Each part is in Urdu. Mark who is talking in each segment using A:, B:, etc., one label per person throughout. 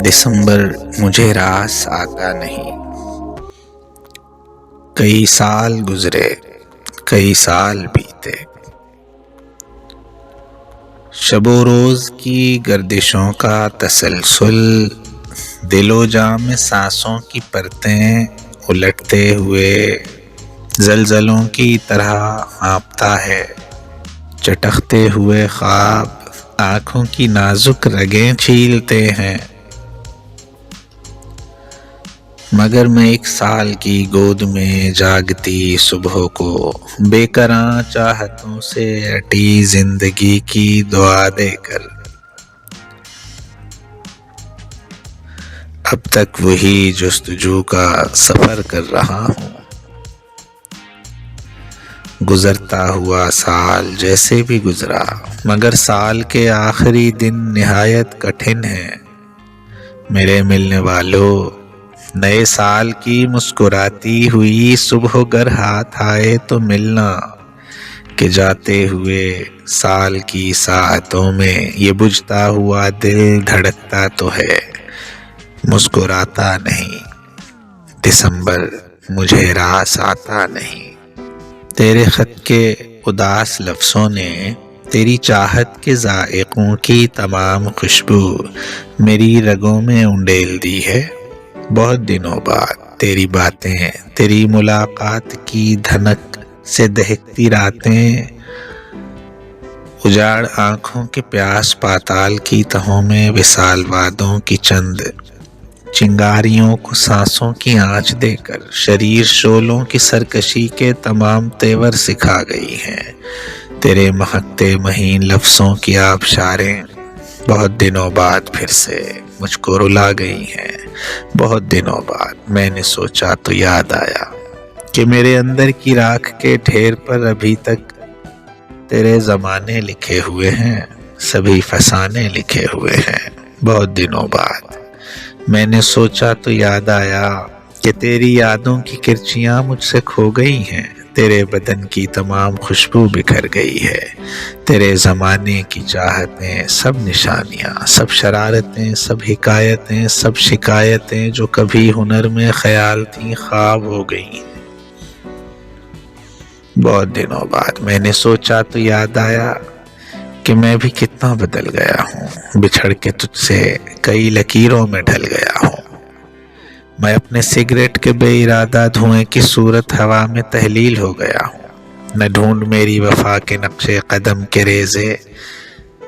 A: دسمبر مجھے راس آتا نہیں۔ کئی سال گزرے، کئی سال بیتے، شب و روز کی گردشوں کا تسلسل دل و جاں میں سانسوں کی پرتیں الٹتے ہوئے زلزلوں کی طرح ہانپتا ہے۔ چٹکتے ہوئے خواب آنکھوں کی نازک رگیں چھیلتے ہیں، مگر میں ایک سال کی گود میں جاگتی صبح کو بے کراں چاہتوں سے اٹی زندگی کی دعا دے کر اب تک وہی جستجو کا سفر کر رہا ہوں۔ گزرتا ہوا سال جیسے بھی گزرا، مگر سال کے آخری دن نہایت کٹھن ہے۔ میرے ملنے والوں، نئے سال کی مسکراتی ہوئی صبح گر ہاتھ آئے تو ملنا، کہ جاتے ہوئے سال کی ساعتوں میں یہ بجھتا ہوا دل دھڑکتا تو ہے، مسکراتا نہیں۔ دسمبر مجھے راس آتا نہیں۔ تیرے خط کے اداس لفظوں نے تیری چاہت کے ذائقوں کی تمام خوشبو میری رگوں میں انڈیل دی ہے۔ بہت دنوں بعد تیری باتیں، تیری ملاقات کی دھنک سے دہکتی راتیں، اجاڑ آنکھوں کے پیاس پاتال کی تہوں میں وصال وادوں کی چند چنگاریوں کو سانسوں کی آنچ دے کر شریر شعلوں کی سرکشی کے تمام تیور سکھا گئی ہیں۔ تیرے مہکتے مہین لفظوں کی آبشاریں بہت دنوں بعد پھر سے مجھ کو رلا گئی ہیں۔ بہت دنوں بعد میں نے سوچا تو یاد آیا کہ میرے اندر کی راکھ کے ڈھیر پر ابھی تک تیرے زمانے لکھے ہوئے ہیں، سبھی فسانے لکھے ہوئے ہیں۔ بہت دنوں بعد میں نے سوچا تو یاد آیا کہ تیری یادوں کی کرچیاں مجھ سے کھو گئی ہیں۔ تیرے بدن کی تمام خوشبو بکھر گئی ہے۔ تیرے زمانے کی چاہتیں، سب نشانیاں، سب شرارتیں، سب حکایتیں، سب شکایتیں جو کبھی ہنر میں خیال تھیں، خواب ہو گئی۔ بہت دنوں بعد میں نے سوچا تو یاد آیا کہ میں بھی کتنا بدل گیا ہوں۔ بچھڑ کے تجھ سے کئی لکیروں میں ڈھل گیا ہوں۔ میں اپنے سگریٹ کے بے ارادہ دھوئیں کی صورت ہوا میں تحلیل ہو گیا ہوں۔ نہ ڈھونڈ میری وفا کے نقش قدم کے ریزے،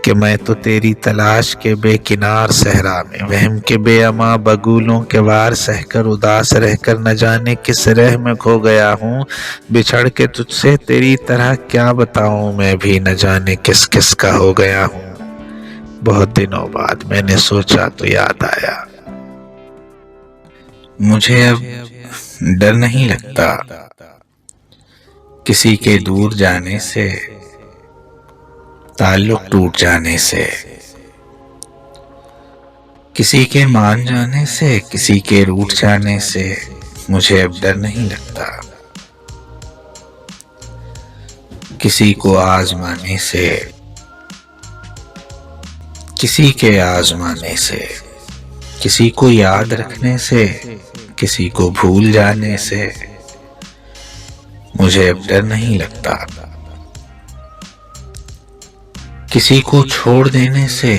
A: کہ میں تو تیری تلاش کے بے کنار صحرا میں وہم کے بے اما بگولوں کے وار سہ کر اداس رہ کر نہ جانے کس رہ میں کھو گیا ہوں۔ بچھڑ کے تجھ سے تیری طرح کیا بتاؤں، میں بھی نہ جانے کس کس کا ہو گیا ہوں۔ بہت دنوں بعد میں نے سوچا تو یاد آیا، مجھے اب ڈر نہیں لگتا کسی کے دور جانے سے، تعلق ٹوٹ جانے سے، کسی کے مان جانے سے، کسی کے روٹھ جانے سے۔ مجھے اب ڈر نہیں لگتا کسی کو آزمانے سے، کسی کے آزمانے سے، کسی کو یاد رکھنے سے، کسی کو بھول جانے سے۔ مجھے اب ڈر نہیں لگتا کسی کو چھوڑ دینے سے،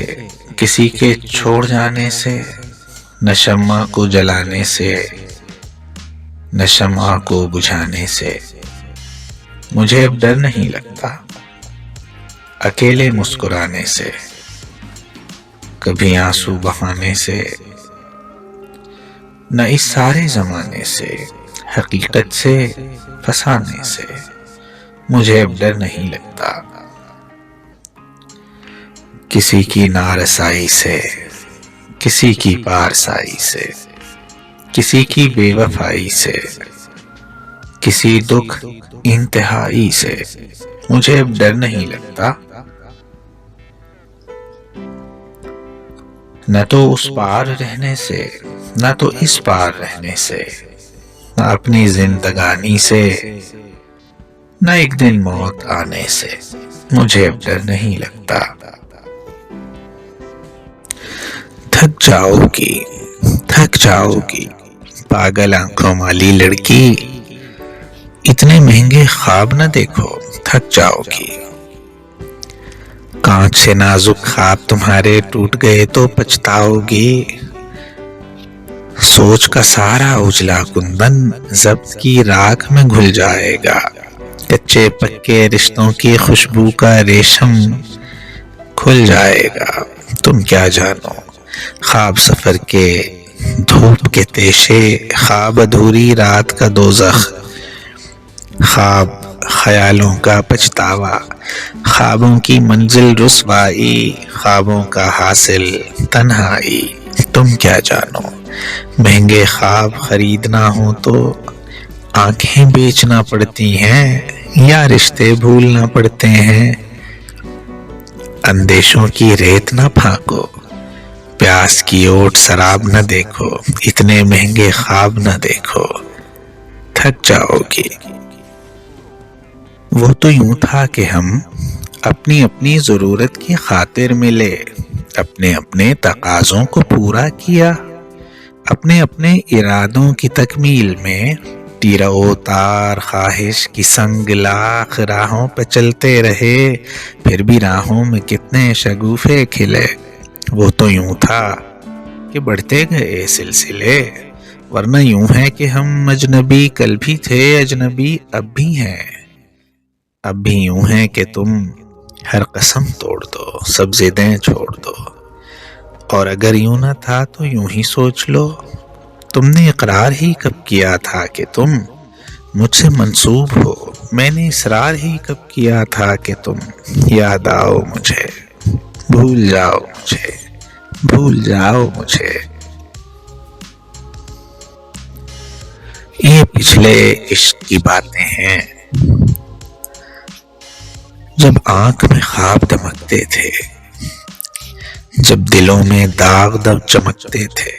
A: کسی کے چھوڑ جانے سے، نہ شمع کو جلانے سے، نہ شمع کو بجھانے سے۔ مجھے اب ڈر نہیں لگتا اکیلے مسکرانے سے، کبھی آنسو بہانے سے، نہ اس سارے زمانے سے، حقیقت سے فسانے سے۔ مجھے اب ڈر نہیں لگتا کسی کی نارسائی سے، کسی کی پارسائی سے، کسی کی بے وفائی سے، کسی دکھ انتہائی سے۔ مجھے اب ڈر نہیں لگتا نہ تو اس پار رہنے سے، نہ تو اس پار رہنے سے، نہ اپنی زندگانی سے، نہ ایک دن موت آنے سے۔ مجھے اب ڈر نہیں لگتا تھک جاؤ گی پاگل آنکھوں والی لڑکی، اتنے مہنگے خواب نہ دیکھو، تھک جاؤ گی۔ کانچ سے نازک خواب تمہارے ٹوٹ گئے تو پچھتاؤ گی۔ سوچ کا سارا اجلا کندن ضبط کی راکھ میں گھل جائے گا۔ کچے پکے رشتوں کی خوشبو کا ریشم کھل جائے گا۔ تم کیا جانو خواب سفر کے دھوپ کے تیشے، خواب ادھوری رات کا دوزخ، خواب خیالوں کا پچھتاوا، خوابوں کی منزل رسوائی، خوابوں کا حاصل تنہائی۔ تم کیا جانو مہنگے خواب خریدنا ہو تو آنکھیں بیچنا پڑتی ہیں یا رشتے بھولنا پڑتے ہیں۔ اندیشوں کی ریت نہ پھانکو، پیاس کی اوٹ سراب نہ دیکھو، اتنے مہنگے خواب نہ دیکھو، تھک جاؤ گی۔ وہ تو یوں تھا کہ ہم اپنی اپنی ضرورت کی خاطر ملے، اپنے اپنے تقاضوں کو پورا کیا، اپنے اپنے ارادوں کی تکمیل میں تیر و تار خواہش کی سنگ لاخ راہوں پہ چلتے رہے، پھر بھی راہوں میں کتنے شگوفے کھلے۔ وہ تو یوں تھا کہ بڑھتے گئے سلسلے، ورنہ یوں ہے کہ ہم اجنبی کل بھی تھے، اجنبی اب بھی ہیں۔ اب بھی یوں ہے کہ تم ہر قسم توڑ دو، سب ضدیں چھوڑ دو، اور اگر یوں نہ تھا تو یوں ہی سوچ لو، تم نے اقرار ہی کب کیا تھا کہ تم مجھ سے منسوب ہو؟ میں نے اصرار ہی کب کیا تھا کہ تم یاد آؤ مجھے، بھول جاؤ مجھے، بھول جاؤ مجھے۔ یہ پچھلے عشق کی باتیں ہیں، جب آنکھ میں خواب دمکتے تھے، جب دلوں میں داغ چمکتے تھے،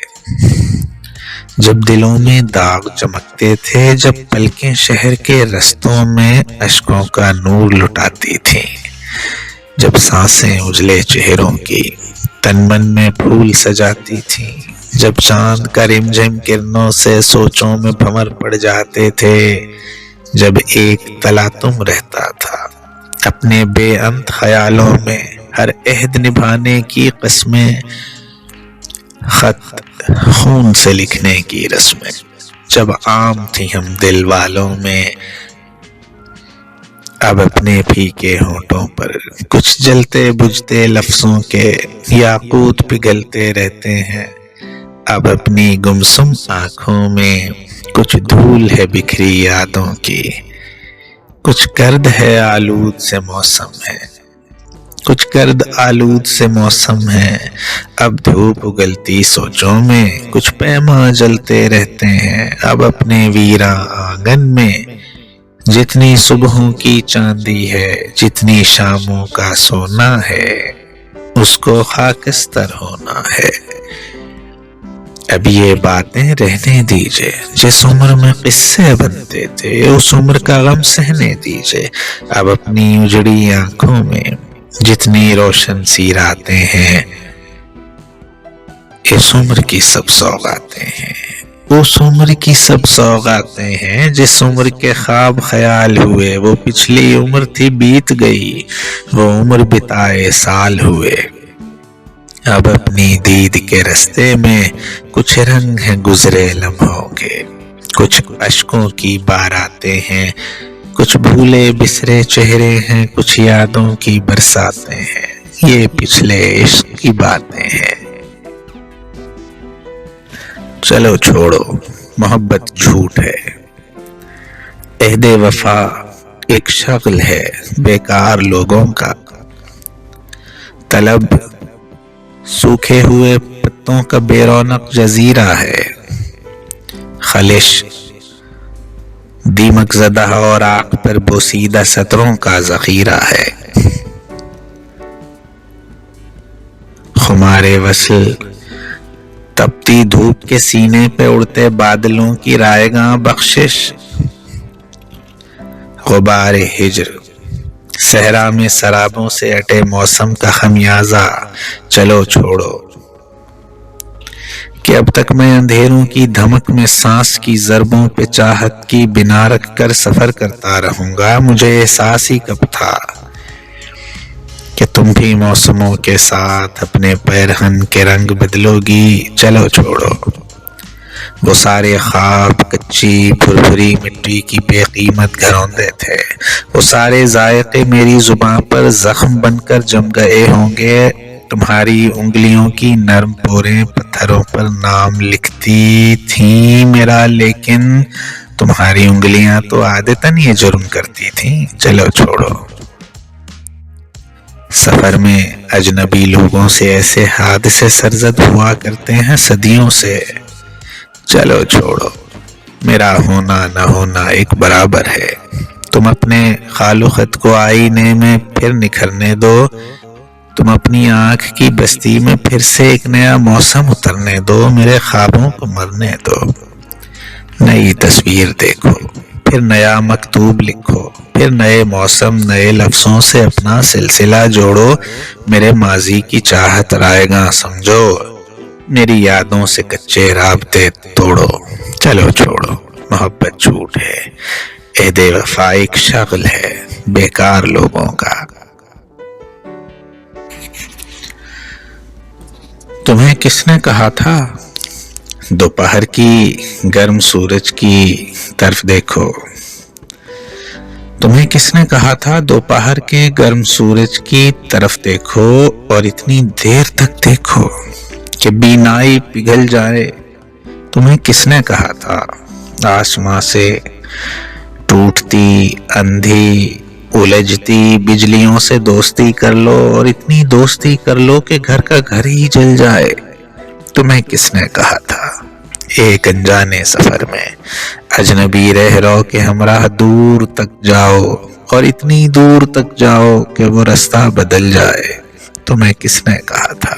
A: جب دلوں میں داغ چمکتے تھے، جب پلکیں شہر کے رستوں میں اشکوں کا نور لٹاتی تھیں، جب سانسیں اجلے چہروں کی تن من میں پھول سجاتی تھیں، جب چاند کا رمجھم کرنوں سے سوچوں میں بھنور پڑ جاتے تھے، جب ایک تلاطم رہتا تھا اپنے بے انت خیالوں میں، ہر عہد نبھانے کی قسمیں، خط خون سے لکھنے کی رسمیں، جب عام تھی ہم دل والوں میں، اب اپنے پھیکے ہونٹوں پر کچھ جلتے بجھتے لفظوں کے یاقوت پگھلتے رہتے ہیں، اب اپنی گمسم آنکھوں میں کچھ دھول ہے بکھری یادوں کی، کچھ گرد ہے آلود سے موسم ہے، کچھ گرد آلود سے موسم ہے، اب دھوپ اگلتی سوچوں میں کچھ پیماں جلتے رہتے ہیں، اب اپنے ویراں آنگن میں جتنی صبحوں کی چاندی ہے، جتنی شاموں کا سونا ہے، اس کو خاکستر ہونا ہے۔ اب یہ باتیں رہنے دیجئے، جس عمر میں قصے بنتے تھے اس عمر کا غم سہنے دیجئے، اب اپنی اجڑی آنکھوں میں جتنی روشن سی راتیں ہیں، اس عمر کی سب سوغاتیں ہیں، اس عمر کی سب سوغاتیں ہیں، جس عمر کے خواب خیال ہوئے وہ پچھلی عمر تھی بیت گئی، وہ عمر بتائے سال ہوئے، اب اپنی دید کے رستے میں کچھ رنگ ہیں گزرے لمحوں کے، کچھ اشکوں کی باراتیں ہیں، کچھ بھولے بسرے چہرے ہیں، کچھ یادوں کی برساتیں ہیں، یہ پچھلے عشق کی باتیں ہیں۔ چلو چھوڑو، محبت جھوٹ ہے، عہد وفا ایک شغل ہے بیکار لوگوں کا، طلب سوکھے ہوئے پتوں کا بے رونق جزیرہ ہے، خلش دیمک زدہ اور آنکھ پر بوسیدہ سطروں کا ذخیرہ ہے، خمار وصل تپتی دھوپ کے سینے پہ اڑتے بادلوں کی رائیگاں بخشش، غبار ہجر صحرا میں سرابوں سے اٹے موسم کا خمیازہ، چلو چھوڑو، کہ اب تک میں اندھیروں کی دھمک میں سانس کی ضربوں پہ چاہت کی بنا رکھ کر سفر کرتا رہوں گا. مجھے احساس ہی کب تھا کہ تم بھی موسموں کے ساتھ اپنے پیرہن کے رنگ بدلو گی. چلو چھوڑو وہ سارے خواب کچی بھربھری مٹی کی بے قیمت گھروندے تھے. وہ سارے ذائقے میری زباں پر زخم بن کر جم گئے ہوں گے. تمہاری انگلیوں کی نرم پوریں پتھروں پر نام لکھتی تھیں میرا، لیکن تمہاری انگلیاں تو عادتاً یہ جرم کرتی تھیں. چلو چھوڑو. سفر میں اجنبی لوگوں سے ایسے حادثے سرزد ہوا کرتے ہیں صدیوں سے. چلو چھوڑو. میرا ہونا نہ ہونا ایک برابر ہے. تم اپنے خال و خط کو آئینے میں پھر نکھرنے دو. تم اپنی آنکھ کی بستی میں پھر سے ایک نیا موسم اترنے دو. میرے خوابوں کو مرنے دو. نئی تصویر دیکھو، پھر نیا مکتوب لکھو، پھر نئے موسم نئے لفظوں سے اپنا سلسلہ جوڑو. میرے ماضی کی چاہت رائے گاں سمجھو، میری یادوں سے کچے رابطے توڑو. چلو چھوڑو. محبت جھوٹ ہے، عہد وفا ایک شغل ہے بیکار لوگوں کا. تمہیں کس نے کہا تھا دوپہر کی گرم سورج کی طرف دیکھو؟ تمہیں کس نے کہا تھا دوپہر کے گرم سورج کی طرف دیکھو اور اتنی دیر تک دیکھو کہ بینائی پگھل جائے؟ تمہیں کس نے کہا تھا آسماں سے ٹوٹتی اندھی الجھتی بجلیوں سے دوستی کر لو اور اتنی دوستی کر لو کہ گھر کا گھر ہی جل جائے؟ تمہیں کس نے کہا تھا ایک انجانے سفر میں اجنبی رہ رو کے ہمراہ دور تک جاؤ اور اتنی دور تک جاؤ کہ وہ راستہ بدل جائے؟ تمہیں کس نے کہا تھا